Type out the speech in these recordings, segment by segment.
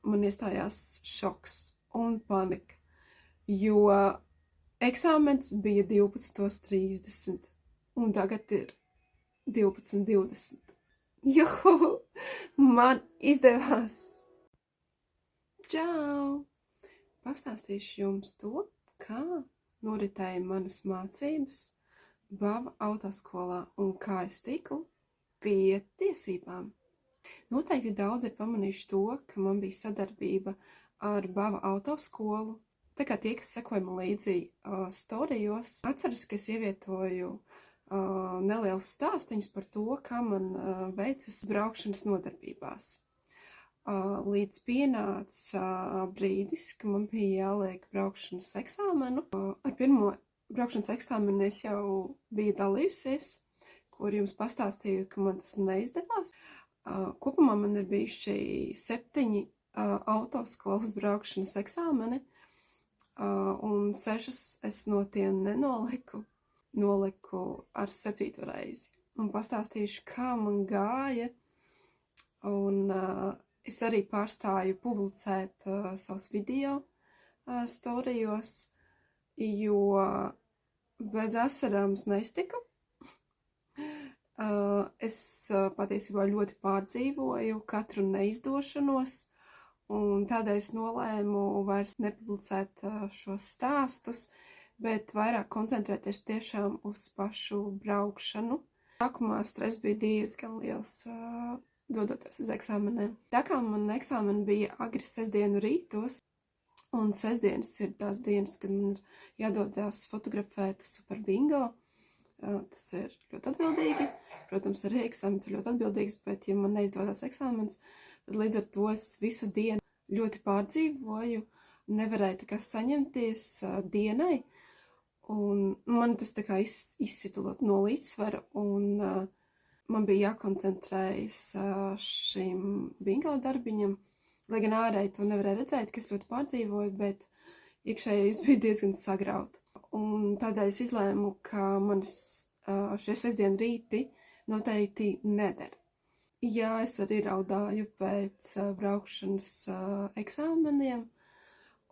man iestājās šoks un panika, jo eksāmens bija 12:30, un tagad ir 12:20. Juhu! Man izdevās! Čau! Pastāstīšu jums to, kā noritēja manas mācības Bava autoskolā un kā es tiku pie tiesībām. Noteikti daudzi ir pamanījuši to, ka man bija sadarbība ar Bava autoskolu. Tā kā tie, kas sekoja man līdzi storijos, atceras, ka es ievietoju nelielus stāstiņus par to, kā man veicas braukšanas nodarbībās. Līdz pienāca brīdis, ka man bija jāliek braukšanas eksāmenu. Ar pirmo braukšanas eksāmenu es jau biju dalījusies, kur jums pastāstīju, ka man tas neizdevās. Kopumā man ir bijuši 7 autoskolas braukšanas eksāmeni, un 6 es no tiem nenoliku. Noliku ar 7. reizi. Un pastāstīšu, kā man gāja. Un es arī pārstāju publicēt savus video storijos, jo bez asarām es neiztiku. Es patiesībā ļoti pārdzīvoju katru neizdošanos, un tādēļ es nolēmu vairs nepublicēt šos stāstus, bet vairāk koncentrēties tiešām uz pašu braukšanu. Sākumā stress bija diezgan liels, dodoties uz eksāmeniem. Tā kā man eksāmeni bija agri sestdienu rītos, un sestdienas ir tās dienas, kad man ir jādodas fotografēt uz Super Bingo. Tas ir ļoti atbildīgi. Protams, arī eksāmens ir ļoti atbildīgs, bet ja man neizdodas eksāmens, tad līdz ar to es visu dienu ļoti pārdzīvoju, nevarēju tā kā saņemties dienai, un man tas tā kā izsita no līdzsvara, un man bija jākoncentrējas šim bingo darbiņam, lai gan ārēji to nevarēja redzēt, ka es ļoti pārdzīvoju, bet iekšēji es biju diezgan sagrauta. Un tādēļ es izlēmu, ka manis šie sestdienu rīti noteikti neder. Jā, es arī raudāju pēc braukšanas eksāmeniem,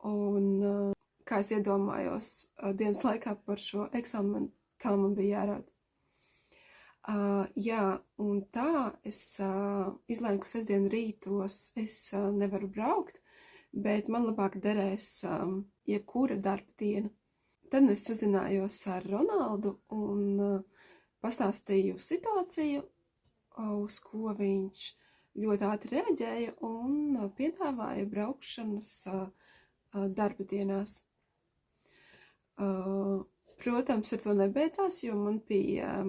un kā es iedomājos dienas laikā par šo eksāmenu, kā man bija jārāda. Jā, un tā es izlēmu, ka sestdienu rītos es nevaru braukt, bet man labāk derēs jebkura darba diena. Tad es sazinājos ar Ronaldu un pastāstīju situāciju, uz ko viņš ļoti ātri reaģēja un piedāvāja braukšanas darba dienās. Protams, ar to nebeidzās, jo man bija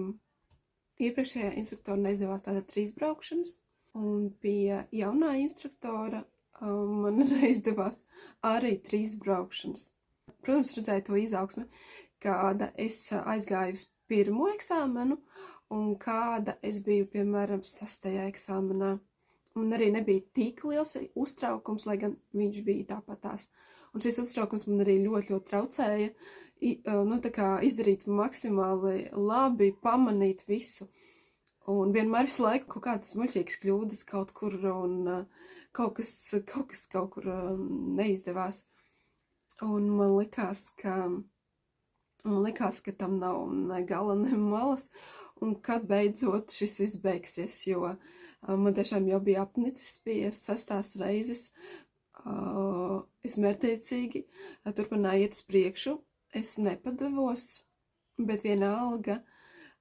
iepriekšējā instruktora neizdevās tātad 3 braukšanas, un pie jaunā instruktora man neizdevās arī 3 braukšanas. Protams, redzēju to izaugsmi, kāda es aizgāju uz pirmo eksāmenu un kāda es biju, piemēram, 6. eksāmenā. Un arī nebija tik liels uztraukums, lai gan viņš bija tāpatās. Un šis uztraukums man arī ļoti traucēja, tā kā izdarīt maksimāli labi, pamanīt visu. Un vienmēr visu laiku kaut kādas muļķīgas kļūdas kaut kur un kaut kas kaut kur neizdevās. Un man likās, ka tam nav ne gala, ne malas, un kad beidzot šis viss beigsies, jo man tiešām jau bija apnicis pie 6. reizes. Es mērķtiecīgi turpināju iet uz priekšu, es nepadevos, bet vienalga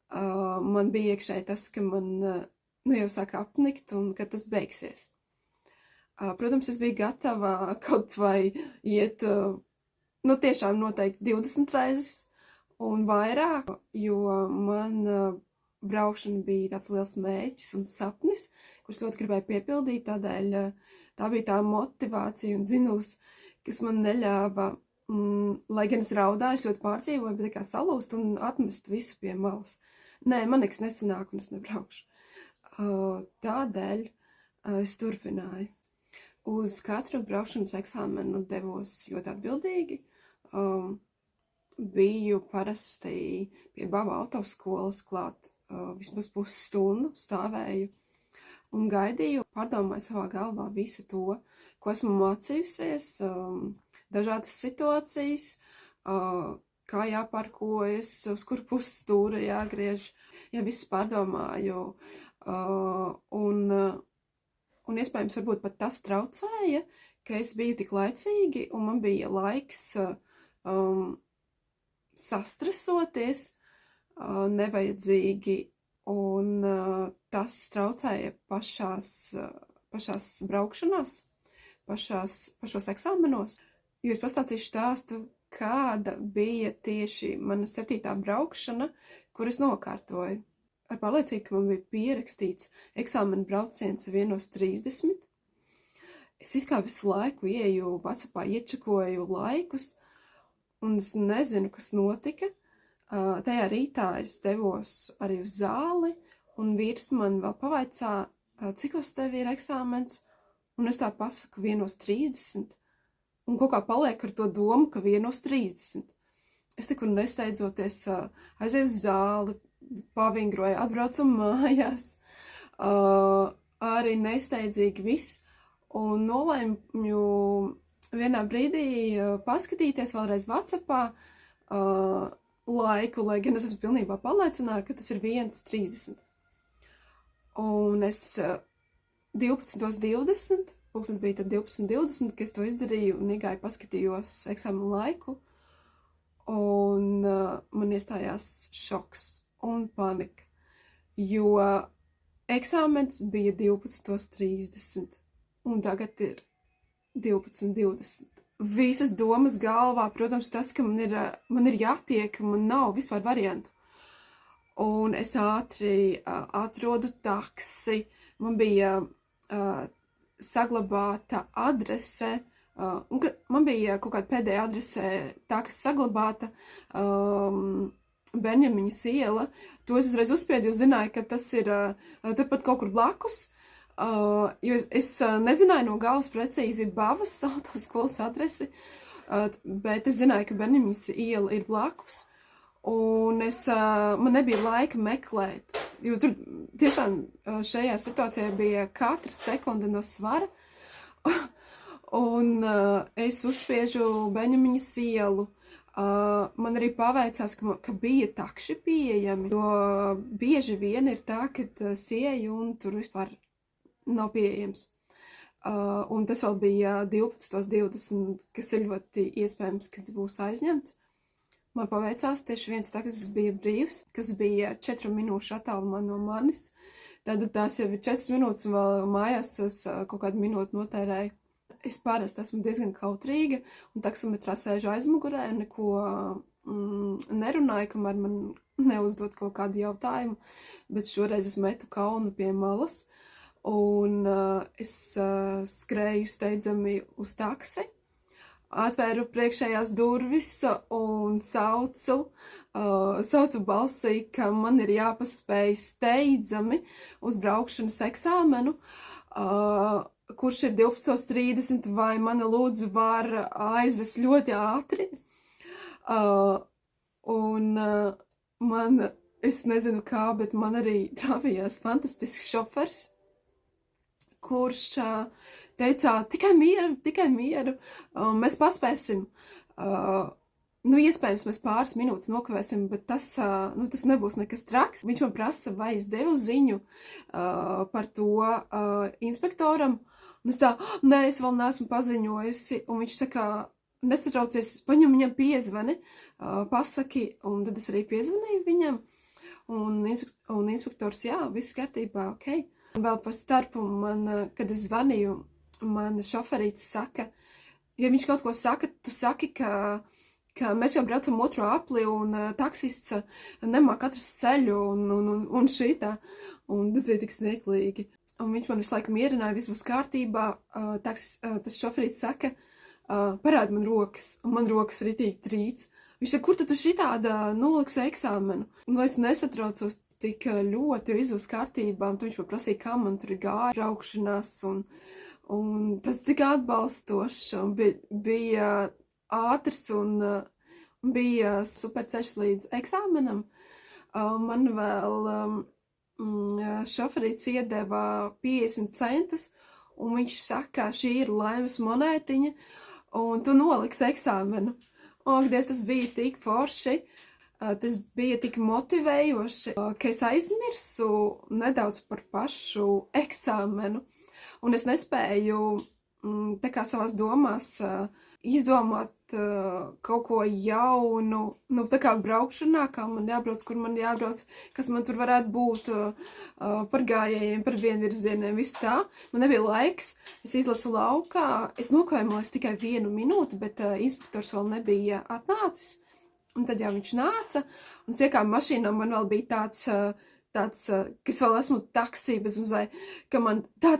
man bija iekšēji tas, ka man jau sāka apnikt un ka tas beigsies. Protams, es biju gatava kaut vai iet, tiešām noteikti 20 reizes un vairāk, jo man braukšana bija tāds liels mērķis un sapnis, kurus ļoti gribēju piepildīt, tādēļ tā bija tā motivācija un zinus, kas man neļāva, lai gan es raudāju, es ļoti pārdzīvoju, bet kā salūst un atmest visu pie malas. Nē, man nekas nesanāk un es nebraukšu. Tādēļ es turpināju. Uz katru braukšanas eksāmenu devos ļoti atbildīgi. Biju parasti pie Bava autoskolas klāt vismaz pusstundu, stāvēju. un gaidīju, pārdomāju savā galvā visu to, ko esmu mācījusies, dažādas situācijas, kā jāparkojas, uz kur pusi stūra jāgriež. Ja visu pārdomāju, un iespējams varbūt pat tas traucēja, ka es biju tik laicīgi, un man bija laiks sastresoties nevajadzīgi, un tas traucēja pašās braukšanās, pašos eksāmenos. Jo es pastāstīšu stāstu, kāda bija tieši mana 7. braukšana, kur es nokārtoju. Ar pārliecību, ka man bija pierakstīts eksāmena brauciens 1:30. Es it kā visu laiku ieju WhatsAppā, iečakoju laikus, un es nezinu, kas notika. Tajā rītā es devos arī uz zāli, un vīrs man vēl pavaicā, cikos tev ir eksāmens, un es tā pasaku 1:30, un kaut kā paliek ar to domu, ka 1:30. Es tikur nesteidzoties aizēju uz zāli, pavingroju, atbraucu mājās, arī nesteidzīgi viss, un nolēmu vienā brīdī paskatīties vēlreiz WhatsAppā laiku, lai gan es esmu pilnībā pārliecināta, ka tas ir 1:30. Un es 12:20, pulkstens bija tad 12:20, ka es to izdarīju un iegāju paskatījos eksāmenu laiku, un man iestājās šoks un panika, jo eksāmens bija 12:30, un tagad ir 12:20. Visas domas galvā, protams, tas, ka man ir jātiek, man nav vispār variantu. Un es ātri atrodu taksi, man bija saglabāta adrese, un man bija kaut kāda pēdējā adrese, tā, kas saglabāta Benjamiņas iela. To es uzreiz uzspiedu, jo zināju, ka tas ir turpat kaut kur blakus. Jo es nezināju no galvas precīzi Bavas autoskolas adresi, bet es zināju, ka Benjamiņas iela ir blakus, un man nebija laika meklēt, jo tur tiešām šajā situācijā bija katra sekunde no svara, un es uzspiežu Benjamiņas ielu. Man arī paveicās, ka bija takši pieejami, jo bieži vien ir tā, ka ieju un tur vispār nav pieejams. Un tas vēl bija 12:20, kas ir ļoti iespējams, ka būs aizņemts. Man paveicās, tieši viens taksis bija brīvs, kas bija 4 minūšu attālumā no manis. Tad tās jau ir 4 minūtes, un vēl mājās es kaut kādu minūtu notērēju. Es parasti esmu diezgan kautrīga, un taksometrā sēžu aizmugurē, neko nerunāju, kamēr man neuzdod kaut kādu jautājumu, bet šoreiz es metu kaunu pie malas, un es skrēju steidzami uz taksi, atvēru priekšējās durvis un saucu balsī, ka man ir jāpaspēj steidzami uz braukšanas eksāmenu, kurš ir 12:30, vai mani lūdzu var aizvest ļoti ātri. Es nezinu kā, bet man arī trāvījās fantastisks šofers, kurš teica, tikai mieru, mēs paspēsim. Iespējams, mēs pāris minūtes nokavēsim, bet tas nebūs nekas traks. Viņš man prasa, vai es devu ziņu par to inspektoram, un es tā, nē, es vēl neesmu paziņojusi, un viņš saka, nesatraucies, paņem viņam piezvani, pasaki, un tad es arī piezvanīju viņam, un inspektors, jā, viss kārtībā, ok. Un vēl pa starpu man, kad es zvanīju, man šoferīts saka, ja viņš kaut ko saka, tu saki, ka mēs jau braucam otro apli, un taksists nemāk atrast ceļu, un šitā, un tas ir tik smieklīgi. Un viņš man visu laiku mierināja, viss būs kārtībā, tas šoferīts saka, parādi man rokas, un man rokas ritīgi trīc. Viņš saka, kur tu šitāda noliksi eksāmenu? Un es nesatraucos tik ļoti, jo viss būs kārtībā, un viņš man prasīja, kā man tur ir gāja braukšanās, un tas tik atbalstošs, un bija ātrs, un bija super ceļš līdz eksāmenam. Man vēl šoferīts iedeva 50 centus, un viņš saka, šī ir laimes monētiņa, un tu noliksi eksāmenu. Un, Dievs, tas bija tik forši, tas bija tik motivējoši, ka es aizmirsu nedaudz par pašu eksāmenu, un es nespēju tā kā savās domās izdomāt kaut ko jaunu, nu, tā kā braukšanā, kā man jābrauc, kur man jābrauc, kas man tur varētu būt par gājējiem, par vienvirzieniem, visu tā. Man nebija laiks, es izlecu laukā, es nokājumos tikai 1 minūti, bet inspektors vēl nebija atnācis. Un tad jau viņš nāca, un ciekām mašīnām man vēl bija tāds, ka es vēl esmu taksī bez mazai, ka man tā,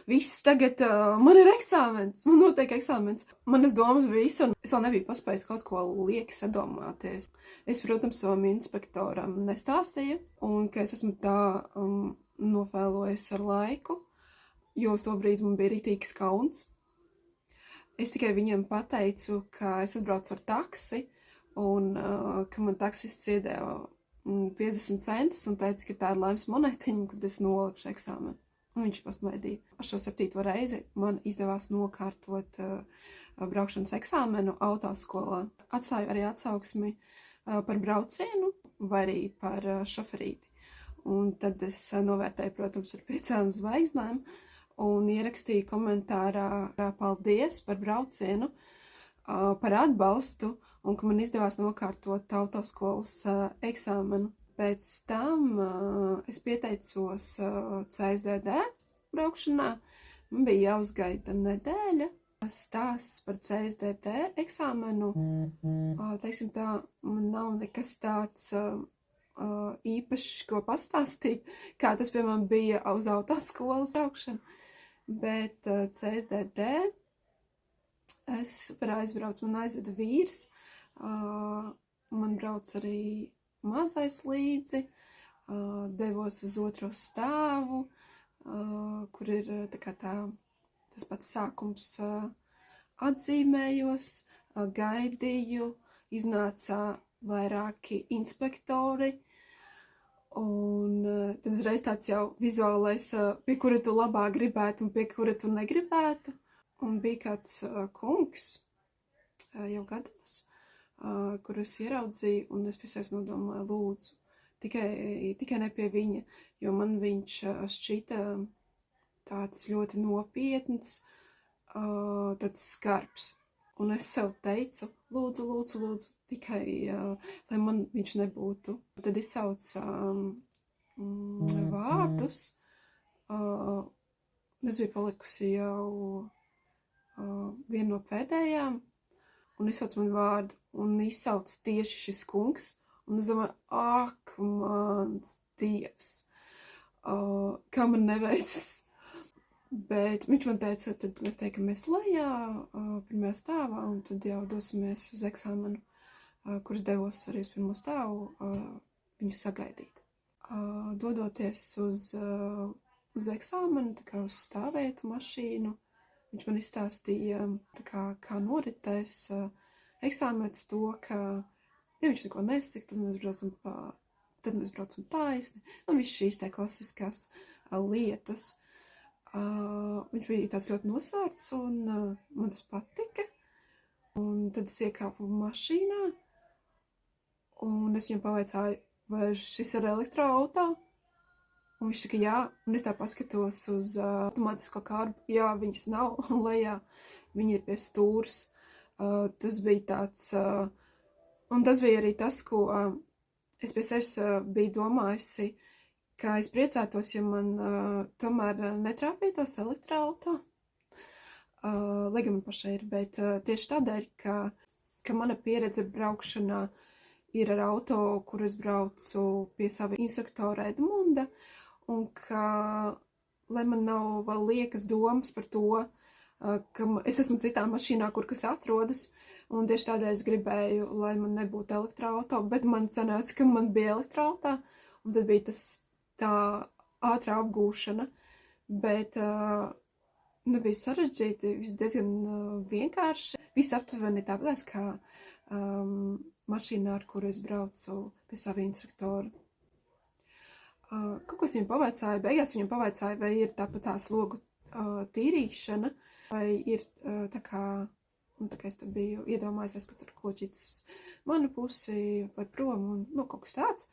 viss tagad, man ir eksāmens, man notiek eksāmens. Manas domas bija visu, un es vēl nebiju paspējis kaut ko lieki sadomāties. Es, protams, savam inspektoram nestāstīju, un ka es esmu tā nofēlojis ar laiku, jo uz to brīdi man bija ritīgs kauns. Es tikai viņiem pateicu, ka es atbraucu ar taksi, un ka man taksists iedeva 50 centus un teica, ka tā ir laimes monētiņa, kad es nolikšu eksāmenu. Un viņš pasmaidīja. Ar šo 7. reizi man izdevās nokārtot braukšanas eksāmenu autoskolā. Atstāju arī atsauksmi par braucienu vai arī par šoferīti. Un tad es novērtēju, protams, ar 5 zvaigznēm un ierakstīju komentārā paldies par braucienu, par atbalstu, un ka man izdevās nokārtot autoskolas eksāmenu. Pēc tam es pieteicos CSDD braukšanā. Man bija jāuzgaida nedēļa. Stāsts par CSDD eksāmenu. Teiksim tā, man nav nekas tāds īpašs, ko pastāstīt, kā tas, piemēram, bija uz autoskolas braukšanu. Bet CSDD es par aizbraucu, man aizveda vīrs. Man brauc arī mazais līdzi, devos uz 2. stāvu, kur ir tas pats sākums, atzīmējos, gaidīju, iznāca vairāki inspektori, un tad uzreiz tāds jau vizuālais, pie kura tu labāk gribētu un pie kura tu negribētu, un bija kāds kungs, jau gados, kur es ieraudzīju, un es pēc nodomāju, lūdzu, tikai ne pie viņa, jo man viņš šķita tāds ļoti nopietns, tāds skarbs. Un es sev teicu, lūdzu, tikai, lai man viņš nebūtu. Tad izsauca vārdus, es biju palikusi jau viena no pēdējām, un izsauc man vārdu, un izsauc tieši šis kungs, un es domāju, ak, mans Dievs, kā man neveicas. Bet viņš man teica, tad mēs teikamies lejā, 1. stāvā, un tad jau dosimies uz eksāmenu, kurus devos arī uz 1. stāvu, viņu sagaidīt. Dodoties uz eksāmenu, tā kā uz stāvētu mašīnu, viņš man izstāstīja, kā noritēs eksāmens to, ka, ja viņš neko nesaka, tad mēs braucam taisni, un viss šīs tā klasiskās lietas. Viņš bija tāds ļoti nosvērts, un man tas patika. Un tad es iekāpu mašīnā, un es viņam pavaicāju, vai šis ir elektroauto? Un viņš saka, jā, un es tā paskatos uz automātisko kārbu, jā, viņas nav, un lejā viņi ir pie stūras. Tas bija tāds, un tas bija arī tas, ko es pie sevis biju domājusi, ka es priecātos, ja man tomēr netrāpītos elektroauto, lai gan man pašai ir, bet tieši tādēļ, ka mana pieredze braukšanā ir ar auto, kur es braucu pie sava instruktora Edmunda, un ka, lai man nav vēl liekas domas par to, ka es esmu citā mašīnā, kur kas atrodas, un tieši tādēļ es gribēju, lai man nebūtu elektroauto, bet man cenāca, ka man bija elektroauto, un tad bija tas tā ātrā apgūšana, bet nebija sarežģīti, viss diezgan vienkārši, viss aptuveni tāpēc, kā mašīnā, ar kuru es braucu pie sava instruktora. Kaut kas viņam pavaicāja, beigās viņam pavaicāja, vai ir tāpat tā slogu tīrīšana, vai ir tā kā es tur biju iedomājusies, ka tur kloķīts uz manu pusi vai prom, un kaut kas tāds.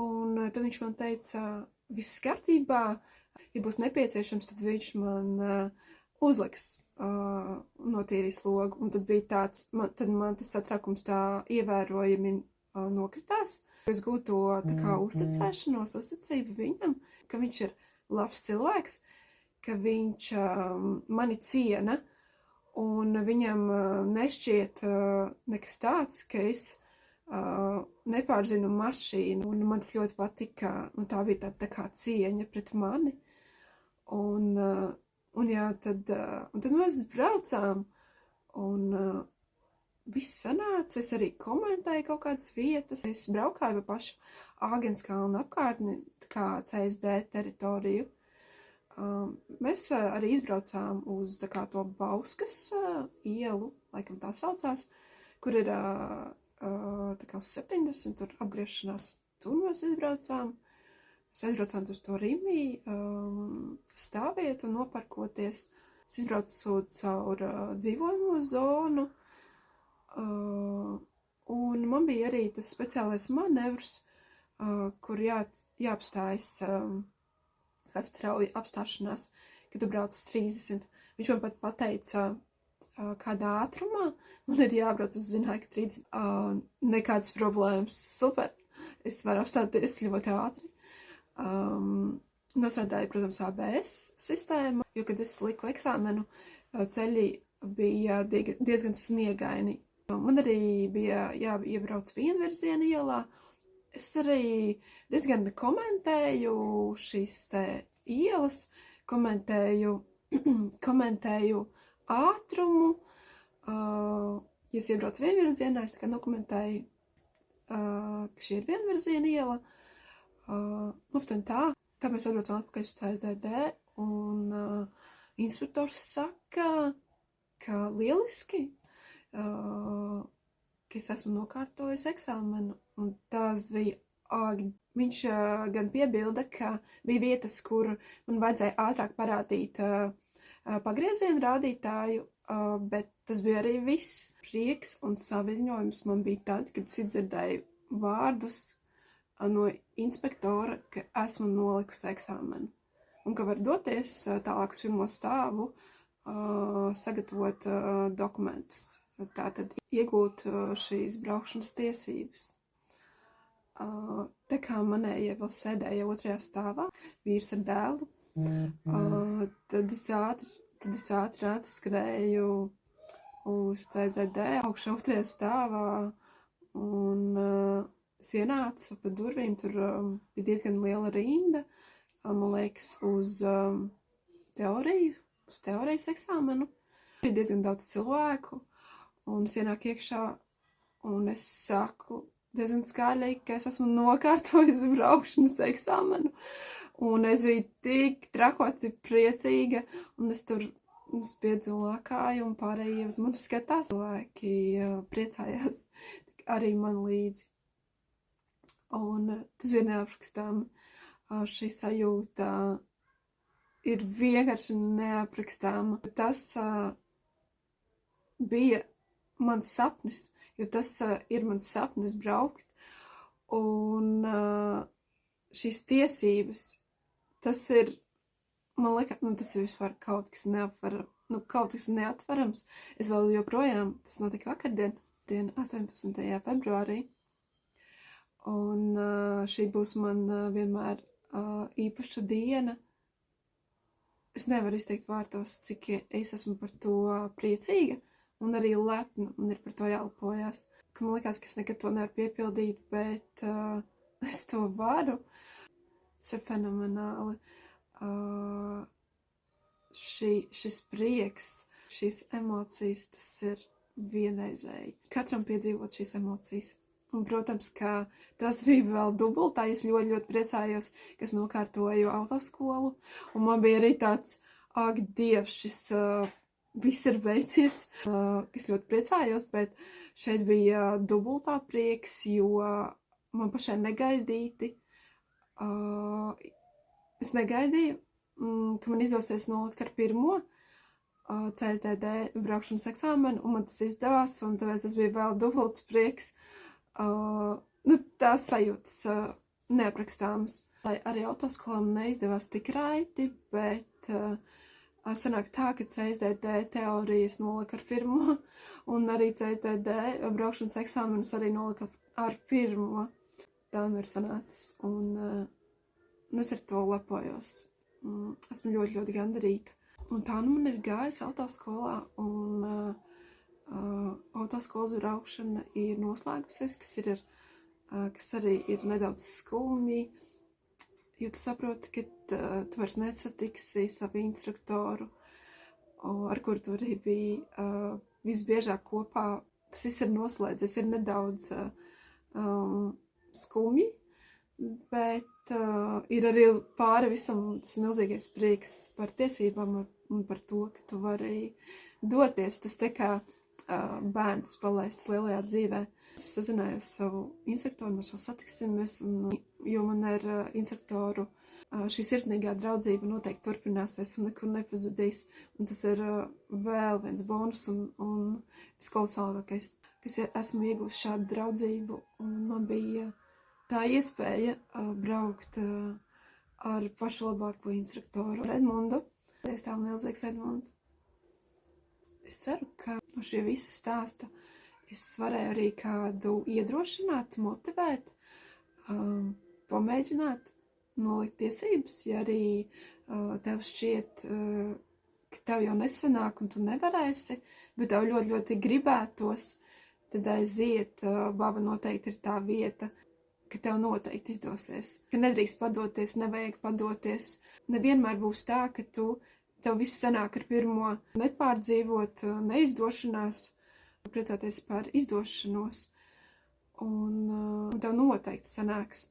Un tad viņš man teica, viss kārtībā, ja būs nepieciešams, tad viņš man uzliks notīrīs logu. Un tad bija tāds, tad man tas satraukums tā ievērojami nokritās. Es gūtu to tā kā uzticēšanos, uzticību viņam, ka viņš ir labs cilvēks, ka viņš mani ciena, un viņam nešķiet nekas tāds, ka es nepārzinu mašīnu, un man tas ļoti patika, un tā bija tā kā cieņa pret mani. Un jā, tad mēs braucām, un viss sanāca, es arī komentēju kaut kādas vietas, es braukāju pa pašu Āgenskalnu apkārtni, tā kā CSD teritoriju. Mēs arī izbraucām uz tā kā to Bauskas ielu, laikam tā saucās, kur ir tā kā uz 70, tur apgriešanās, tur mēs izbraucām. Mēs aizbraucām uz to Rimi, stāvvietu un noparkoties. Es izbraucu caur dzīvojamo zonu, un man bija arī tas speciālais manevrs, kur jāapstājas kā strauja apstāšanās, kad tu brauc uz 30. Viņš man pat pateica, kādā ātrumā man ir jābrauc, es zināju, ka 30 nekādas problēmas, super, es varu apstāties ļoti ātri. Nosrādāju, protams, ABS sistēmu, jo, kad es liku eksāmenu, ceļi bija diezgan sniegaini. Man arī bija jāiebrauc vienvirziena ielā. Es arī diezgan komentēju šīs te ielas, komentēju ātrumu. Ja es iebraucu vienvirzienā, es tā kā dokumentēju, ka šī ir vienvirziena iela. Tā mēs atbraucam atpakaļ uz CSDD, un inspektors saka, ka lieliski, ka es esmu nokārtojis eksāmenu, un tās bija viņš gan piebilda, ka bija vietas, kur man vajadzēja ātrāk parādīt pagriezienu rādītāju, bet tas bija arī viss. Prieks un saviņojums man bija tad, kad es dzirdēju vārdus no inspektora, ka esmu nolikusi eksāmenu, un ka var doties tālāk uz pirmo stāvu, sagatavot dokumentus. Tātad iegūt šīs braukšanas tiesības. Tā kā manējie vēl sēdēja otrajā stāvā, vīrs ar dēlu, tad es ātri atskrēju uz CSDD, augšā otrajā stāvā, un es ienācu pa durvīm, tur bija diezgan liela rinda, man liekas, uz teorijas eksāmenu. Bija diezgan daudz cilvēku, un es ienāku iekšā, un es saku diezgan skaļi, ka es esmu nokārtojusi braukšanas eksāmenu, un es biju tik trakoti priecīga, un es tur spiedzu lākāju, un pārējie uz mani skatās. Cilvēki priecājās arī man līdzi. Un tas bija neaprakstām. Šī sajūta ir vienkārši neaprakstāma. Tas bija mans sapnis, jo tas ir mans sapnis braukt. Un šīs tiesības, tas ir, man liekas, tas ir vispār kaut kas neatverams. Es vēl joprojām, tas notika vakardien, 18. februārī. Un šī būs man vienmēr īpaša diena. Es nevaru izteikt vārtos, cik es esmu par to priecīga un arī lepna, un ir par to jālepojas. Ka man liekas, ka es nekad to nevaru piepildīt, bet es to varu. Tas ir fenomenāli. Šis prieks, šīs emocijas, tas ir vienreizēji. Katram piedzīvot šīs emocijas. Un, protams, ka tas bija vēl dubultā. Es ļoti priecājos, ka es nokārtoju autoskolu. Un man bija arī tāds, ak, Dievs, šis viss ir beidzies. Es ļoti priecājos, bet šeit bija dubultā prieks, jo man pašai negaidīti Es negaidīju, ka man izdosies nolikt ar pirmo CSDD braukšanas eksāmenu, un man tas izdevās, un tāpēc tas bija vēl dubults prieks. Tās sajūtas neaprakstāmas. Lai arī autoskolām neizdevās tik raiti, bet sanāk tā, ka CSDD teorijas nolika ar pirmo, un arī CSDD braukšanas eksāmenus arī nolika ar pirmo. Tā nu ir sanācis, un es ar to lepojos. Esmu ļoti, ļoti gandarīta. Un tā nu man ir gājis autoskolā, un autoskolas braukšana ir noslēgusies, kas arī ir nedaudz skumji, jo tu saproti, ka tu vairs nesatiksi savu instruktoru, ar kuru tu arī biji visbiežāk kopā. Tas viss ir noslēdzies, ir nedaudz skumji, bet ir arī pāri visam tas milzīgais prieks par tiesībām un par to, ka tu vari doties. Tas te kā bērns palaists lielajā dzīvē. Es sazinājos savu instruktoru, mēs vēl satiksimies, jo man ar instruktoru šī sirsnīgā draudzība noteikti turpināsies un nekur nepazudīs. Un tas ir vēl viens bonus un viskolosālākais, kas esmu ieguvusi šādu draudzību, un man bija tā iespēja braukt ar pašu labāko instruktoru Edmundu. Es tā milzīgs Edmundu. Es ceru, ka no šī visa stāsta es varēju arī kādu iedrošināt, motivēt, pamēģināt nolikt tiesības, ja arī tev šķiet, ka tev jau nesanāk un tu nevarēsi, bet tev ļoti, ļoti gribētos, tad aiziet, baba noteikti ir tā vieta, ka tev noteikti izdosies, ka nedrīkst padoties, nevajag padoties. Nevienmēr būs tā, ka tev viss sanāk ar pirmo, nepārdzīvot, neizdošanās, priecāties par izdošanos, un tev noteikti sanāks.